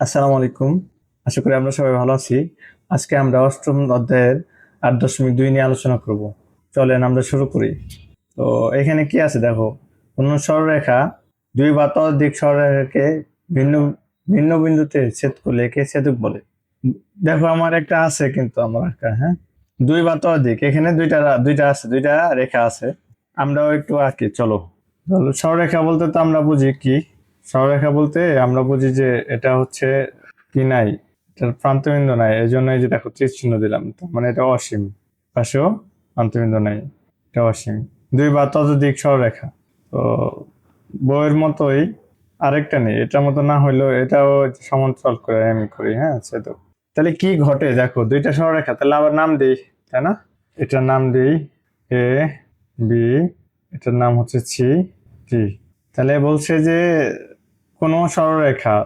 আসসালামু আলাইকুম। আশা করি আমরা সবাই ভালো আছি। আজকে আমরা অষ্টম অধ্যায়ের 8.2 নিয়ে আলোচনা করব। চলেন আমরা শুরু করি। তো এখানে কি আছে দেখো, কোনো সরলরেখা দুই বা ততোধিক সরলরেখাকে ভিন্ন ভিন্ন বিন্দুতে ছেদ করলে একে ছেদক বলে। দেখো আমার একটা আছে, কিন্তু আমার একটা দুই বা ততোধিক, এখানে দুইটা আছে, দুইটা রেখা আছে। আমরাও একটু আঁকি, চলো। সরলরেখা বলতে তো আমরা বুঝি কি, সরলরেখা বলতে আমরা বুঝি যে এটা হচ্ছে কি নাই, এটার প্রান্তবিন্দু নাই, এই জন্য এই যে দেখো তীর চিহ্ন দিলাম, তো মানে এটা অসীম, পাশেও প্রান্তবিন্দু নাই, এটা অসীম। দুই বা ততোধিক সরলরেখা, তো বইয়ের মতোই আরেকটা নেই, এটার মতো না হইলেও এটাও সমান্তরাল করে আমি করি, সে তো। তাহলে কি ঘটে দেখো, দুইটা সরলরেখা, তাহলে আবার নাম দিই, তাই না? এটার নাম দিই এ বি, এটার নাম হচ্ছে সি ডি। তাহলে বলছে যে কোনো সরলরেখা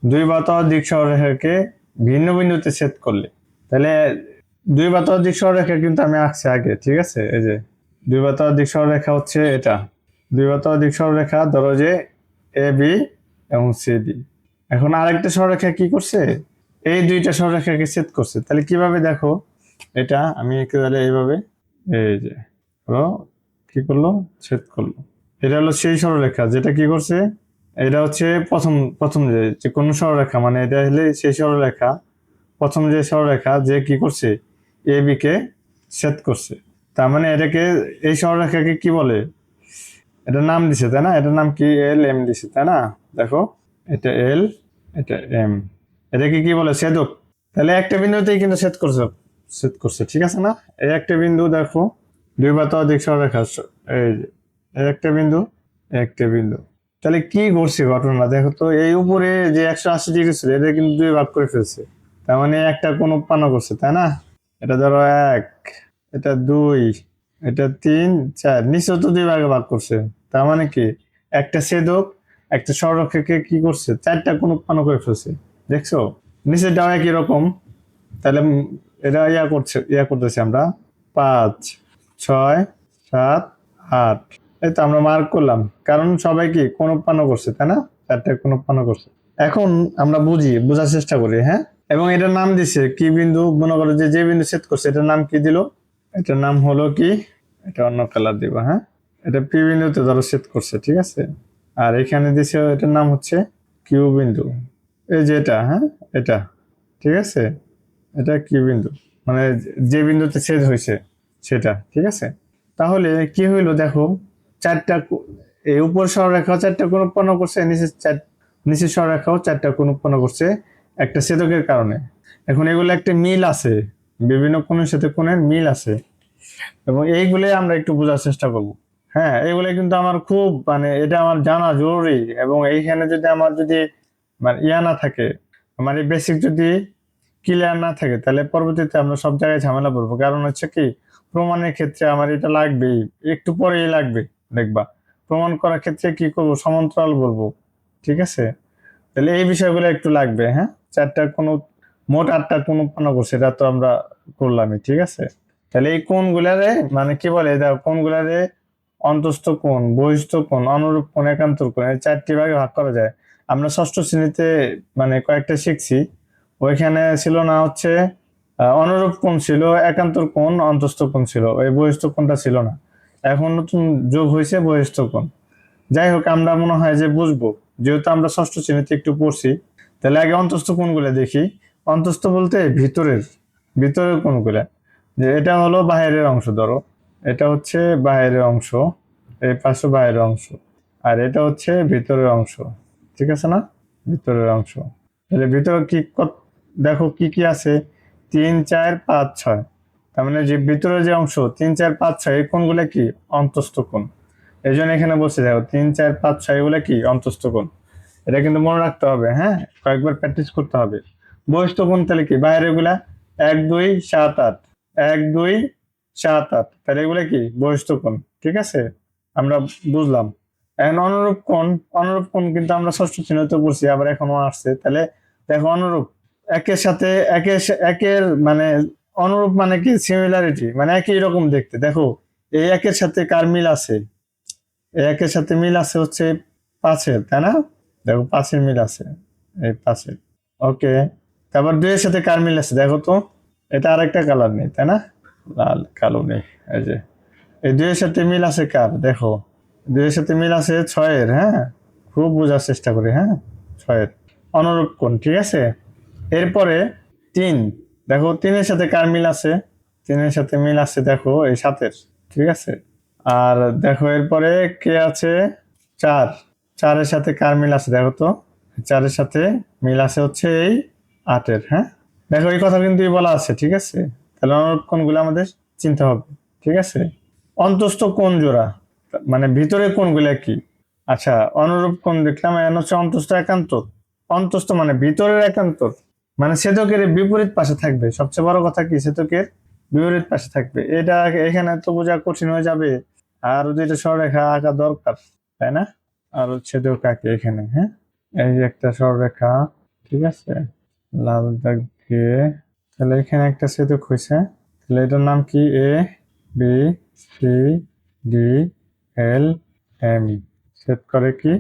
দুই বা ততোধিক সরলরেখাকে ভিন্ন বিন্দুতে ছেদ করলে, তাহলে দুই বা ততোধিক সরলরেখা কিন্তু আমি আঁকছি আগে, ঠিক আছে? এই যে দুই বা ততোধিক সরলরেখা হচ্ছে এটা, দুই বা ততোধিক সরলরেখা ধরো যে এ বি এবং সি ডি। এখন আরেকটা সরলরেখা কি করছে, এই দুইটা সরলরেখাকে ছেদ করছে। তাহলে কিভাবে দেখো, এটা আমি একে তাহলে এইভাবে, এই যে হলো কি করলো, ছেদ করলো। এটা হলো সেই সরলরেখা যেটা কি করছে, এটা হচ্ছে প্রথম প্রথম যে কোনো সরলরেখা, মানে এটা হলে সেই সরলরেখা, প্রথম যে সরলরেখা যে কি করছে, এ বি কে ছেদ করছে। তার মানে এটাকে, এই সরলরেখাকে কি বলে, এটার নাম দিছে তাই না, এটার নাম কি, এল এম দিছে তাই না? দেখো, এটা এল, এটা এম, এটাকে কি বলে, ছেদক। তাহলে একটা বিন্দুতেই কিন্তু ছেদ করছে, ঠিক আছে না? এই একটা বিন্দু দেখো, দুই বা ততোধিক সরলরেখা, এই যে এই একটা বিন্দু, একটা বিন্দু। তাহলে কি ঘটছে ঘটনা দেখো তো, এই উপরে যে 180 ডিগ্রি ছিল, এটা কিন্তু দুই ভাগ করে ফেলছে। তার মানে একটা কোণ উৎপন্ন করছে তাই না? এটা ধরো এক, এটা দুই, এটা তিন, চার, নিচেও তো দুই ভাগে ভাগ করছে। তার মানে কি, একটা ছেদক একটা সরলরেখাকে কি করছে, চারটা কোণ উৎপন্ন করে ফেলছে। দেখছো, নিচেরটাও একই রকম। তাহলে এটা ইয়া করতেছি আমরা, 5, 6, 7, 8, এই তো আমরা মার্ক করলাম, কারণ সবাই কি কোণ উৎপন্ন করছে তাই না, চারটা কোণ উৎপন্ন করছে। এখন আমরা বোঝার চেষ্টা করি, এবং এটার নাম দিছে কি বিন্দু, মনে করো যে যে বিন্দু ছেদ করছে এটার নাম কি দিল, এটার নাম হলো কি, এটা অন্য কালার দিব, এটা পি বিন্দুতে ধরো ছেদ করছে, ঠিক আছে? আর এখানে দিছে এটার নাম হচ্ছে কিউ বিন্দু, এই যে এটা, এটা, ঠিক আছে? এটা কি বিন্দু, মানে যে বিন্দুতে ছেদ হয়েছে সেটা, ঠিক আছে? তাহলে কি হইলো দেখো, চারটা এই উপর সরলরেখাও চারটা কোণ উৎপন্ন করছে, নিচের সরলরেখাও চারটা কোণ উৎপন্ন করছে একটা ছেদকের কারণে। এখন এগুলো একটা মিল আছে, বিভিন্ন কোণের সাথে কোণের মিল আছে, এবং এইগুলো আমরা একটু বোঝার চেষ্টা করব। এগুলো কিন্তু আমার খুব, মানে এটা আমার জানা জরুরি, এবং এইখানে যদি আমার যদি মানে ইয়া না থাকে, মানে বেসিক যদি ক্লিয়ার না থাকে, তাহলে পরবর্তীতে আমরা সব জায়গায় ঝামেলা পড়বো। কারণ হচ্ছে কি, প্রমাণের ক্ষেত্রে আমার এটা লাগবেই, একটু পরেই লাগবে, দেখবা। প্রমাণ করার ক্ষেত্রে কি করব, সমান্তরাল বলবো, ঠিক আছে? তাহলে এই বিষয়গুলো একটু লাগবে, চারটা কোনো, মোট 8টা কোণ উৎপন্ন করছে, এটা তো আমরা করলামই, ঠিক আছে? তাহলে এই কোণগুলারে মানে কি বলে, এটা কোণগুলারে অন্তস্থ কোণ, বহিস্থ কোণ, অনুরূপ কোণ, একান্তর কোণ, এই 4টি ভাগে ভাগ করা যায়। আমরা ষষ্ঠ শ্রেণীতে মানে কয়েকটা শিখছি, ওইখানে ছিল না হচ্ছে অনুরূপ কোণ ছিল, একান্তর কোণ, অন্তস্থ কোণ ছিল, ওই বহিস্থ কোণটা ছিল না। এখন নতুন যোগ হয়েছে বহিস্থ কোণ। যাই হোক, আমরা মনে হয় যে বুঝবো, যেহেতু আমরা ষষ্ঠ শ্রেণীতে একটু পড়ছি। তাহলে আগে অন্তস্থ কোণগুলো দেখি। অন্তস্থ বলতে ভিতরের, ভিতরের কোণগুলা, যে এটা হলো বাইরের অংশ, ধরো এটা হচ্ছে বাইরের অংশ, এই পাশে বাইরের অংশ, আর এটা হচ্ছে ভিতরের অংশ, ঠিক আছে না? ভিতরের অংশ। তাহলে ভিতরে দেখো কি কি আছে, 3, 4, 5, 6। তার মানে যে ভিতরে যে অংশ 3, 4, 5, 6, এই কোণগুলো কি, অন্তস্থ কোণ। এই জন্য এখানে বসে দেখো 3, 4, 5, 6 এগুলো কি, অন্তস্থ কোণ। এটা কিন্তু মনে রাখতে হবে, কয়েকবার প্র্যাকটিস করতে হবে। বহিস্থ কোণ তাহলে কি, বাইরের গুলা, 1, 2, 7, 8, 1, 2, 7, 8, তাহলে এগুলো কি বহিস্থ কোণ, ঠিক আছে? আমরা বুঝলাম। এখন অনুরূপ কোণ, অনুরূপ কোণ কিন্তু আমরা ষষ্ঠ শ্রেণীতে পড়ছি, আবার এখনো আসছে। তাহলে দেখো অনুরূপ, একের সাথে একের মানে অনুরূপ মানে কি, সিমিলারিটি মানে একই রকম দেখতে। দেখো এই একের সাথে কার মিল আছে, এই একের সাথে মিল আছে হচ্ছে 5-এর, তাই না? দেখো 5-এর মিল আছে, এই 5-এর। ওকে, তারপর 2 এর সাথে কার মিল আছে দেখো তো। এটা আরেকটা কালার নেই তাই না, লাল কালো নেই। এই যে এই 2 এর সাথে মিল আছে কার দেখো, 2 এর সাথে মিল আছে 6-এর। হ্যাঁ, খুব বোঝার চেষ্টা করি। হ্যাঁ, 6-এর অনুরূপ কোণ, ঠিক আছে। এরপরে 3, দেখো 3-এর সাথে কার মিল আছে, 3-এর সাথে মিল আছে দেখো এই 7-এর, ঠিক আছে। আর দেখো এরপরে কে আছে, 4, 4-এর সাথে কার মিল আছে দেখো তো, 4-এর সাথে মিল আছে হচ্ছে এই 8-এর। হ্যাঁ, দেখো এই কথা কিন্তু বলা আছে, ঠিক আছে। তাহলে অনুরূপ কোণগুলো আমাদের চিন্তা হবে, ঠিক আছে। অন্তস্থ কোণ জোড়া মানে ভিতরে কোণগুলো কি, আচ্ছা অনুরূপ কোণ দেখলাম, এখন হচ্ছে অন্তস্থ একান্তর। অন্তস্থ মানে ভিতরের একান্তর, মানে ছেদকের বিপরীত পাশে থাকবে। সবচেয়ে বড় কথা কি, ছেদকের বিপরীত পাশে থাকবে। এটা এখানে তো বোঝা কঠিন হয়ে যাবে, আর দুইটা সরলরেখা আঁকা দরকার, তাই না। আর ছেদক আঁকে এখানে। হ্যাঁ, এই যে একটা সরলরেখা, ঠিক আছে, লাল দাগ দিয়ে। তাহলে এখানে একটা ছেদক হয়েছে, তাহলে এটার নাম কি, A B C D L M. ছেদ করে কি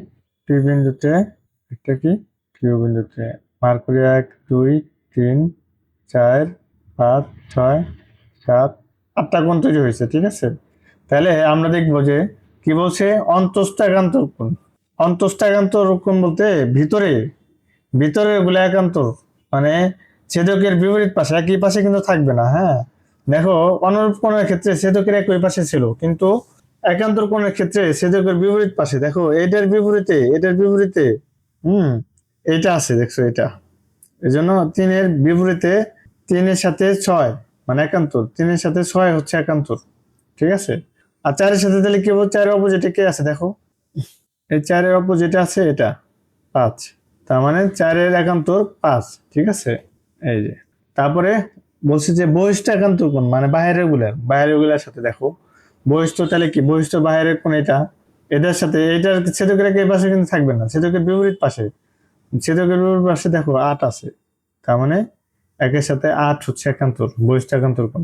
টি বিন্দুতে, একটা কি কিউ বিন্দুতে। মার্ক করি 1 2 3 4 5 6 7 8টা কোণ তৈরি হয়েছে, ঠিক আছে। তাহলে আমরা দেখবো যে কি বলছে, অন্তস্থ একান্তর কোণ। অন্তস্থ একান্তর কোণ বলতে ভিতরে, ভিতরে ওগুলো একান্তর, মানে ছেদকের বিপরীত পাশে, একই পাশে কিন্তু থাকবে না। হ্যাঁ, দেখো অনুরূপ কোণের ক্ষেত্রে ছেদকের একই পাশে ছিল, কিন্তু একান্তর কোণের ক্ষেত্রে ছেদকের বিপরীত পাশে। দেখো এটার বিপরীতে, এটার বিপরীতে, হুম, এইটা আছে দেখছো এটা। এই জন্য 3-এর বিপরীতে, 3-এর সাথে 6 মানে একান্তর, 3-এর সাথে 6 হচ্ছে একান্তর, ঠিক আছে। আর 4-এর সাথে তাহলে কি বলবো, 4-এর অপোজিটে কে আছে দেখো, এই 4-এর অপোজিটে আছে এটা 5, তার মানে 4-এর একান্তর 5, ঠিক আছে। এই যে তারপরে বলছি যে বহিষ্ঠ একান্তর কোণ মানে বাইরের গুলার, বাইরের গুলার সাথে দেখো বহিষ্ঠ, তাহলে কি বহিষ্ঠ বাইরের কোণ এটা, এটার সাথে এটার ছেদকের এই পাশে কিন্তু থাকবে না, ছেদকের বিপরীত পাশে। ছেদকের বিপরীত পাশে দেখো 8 আছে, তার মানে 1-এর সাথে 8 হচ্ছে একান্তর, বহিষ্ঠ একান্তর কোণ।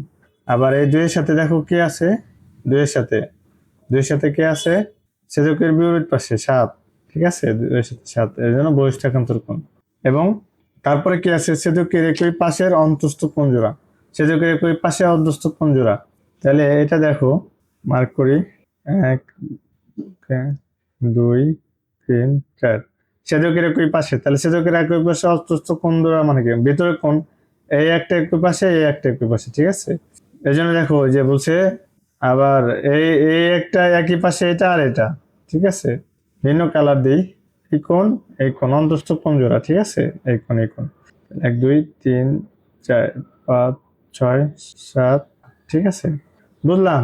আবার এই 2-এর সাথে দেখো কি আছে, 2-এর সাথে, 2-এর সাথে কে আছে, ছেদকের বিপরীত পাশে 7, ঠিক আছে, 2-এর সাথে 7, এর জন্য বহিষ্ঠ একান্তর কোণ। এবং তারপরে কি আছে, ছেদকের একই পাশের অন্তস্থ কোণ জোড়া, ছেদকের একই পাশে অন্তস্থ কোণ জোড়া। তাহলে এটা দেখো, মার্ক করি 1 2 3 4, ছেদকের একই পাশে, তাহলে ছেদকের একই পাশে অন্তস্থ কোণ জোড়া মানে কি, ভেতরে কোণ, এই একটা একই পাশে, এই একটা একই পাশে, ঠিক আছে। এই জন্য দেখো যে বলছে, আবার এই এই একটা একই পাশে, এটা আর এটা, ঠিক আছে। ভিন্ন কালার দিই, এই কোণ, এই কোণ অন্তস্থ কোণ জোড়া, ঠিক আছে। এই কোণ, এই কোণ 1 2 3 4 5 6 7, ঠিক আছে, বুঝলাম।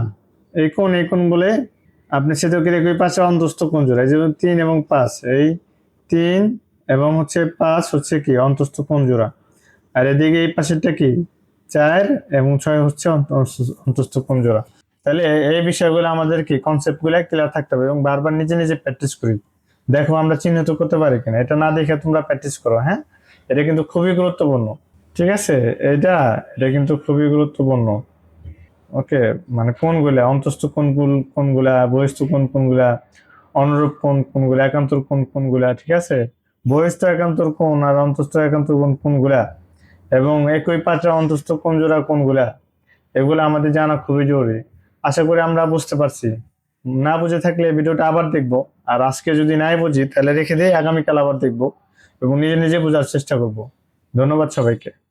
এই কোণ, এই কোণ বলে আপনি ছেদকের একই পাশে অন্তস্থ কোণ জোড়া, এই যে 3 এবং 5, এই 3 এবং হচ্ছে 5 হচ্ছে কি অন্তস্থ কোণ জোড়া। আর এদিকে এই পাশেরটা কি 4 এবং 6 হচ্ছে অন্তস্থ কোণ জোড়া। তাহলে এই বিষয়গুলো আমাদের কি কনসেপ্ট গুলো ক্লিয়ার থাকতে হবে এবং বারবার নিজে নিজে প্র্যাকটিস করি, দেখো আমরা চিহ্নিত করতে পারি কিনা। এটা না দেখে তোমরা প্র্যাকটিস করো। হ্যাঁ, এটা কিন্তু খুবই গুরুত্বপূর্ণ, ঠিক আছে। এটা এটা কিন্তু খুবই গুরুত্বপূর্ণ। ওকে, মানে কোনগুলা অন্তস্থ কোনগুলা, বহিস্থ কোনগুলা, অনুরূপ কোনগুলা, একান্তর কোনগুলা, ঠিক আছে। বহিস্থ একান্তর কোণ আর অন্তস্থ একান্তর কোনগুলা, এবং একই পাত্রে অন্তস্থ কোণ জোড়া কোনগুলা, এগুলো আমাদের জানা খুবই জরুরি। আশা করি আমরা বুঝতে পারছি। না বুঝে থাকলে ভিডিওটা আবার দেখবো, আর আজকে যদি নাই বুঝি তাহলে রেখে দিয়ে আগামীকাল আবার দেখবো এবং নিজে নিজে বোঝার চেষ্টা করব। ধন্যবাদ সবাইকে।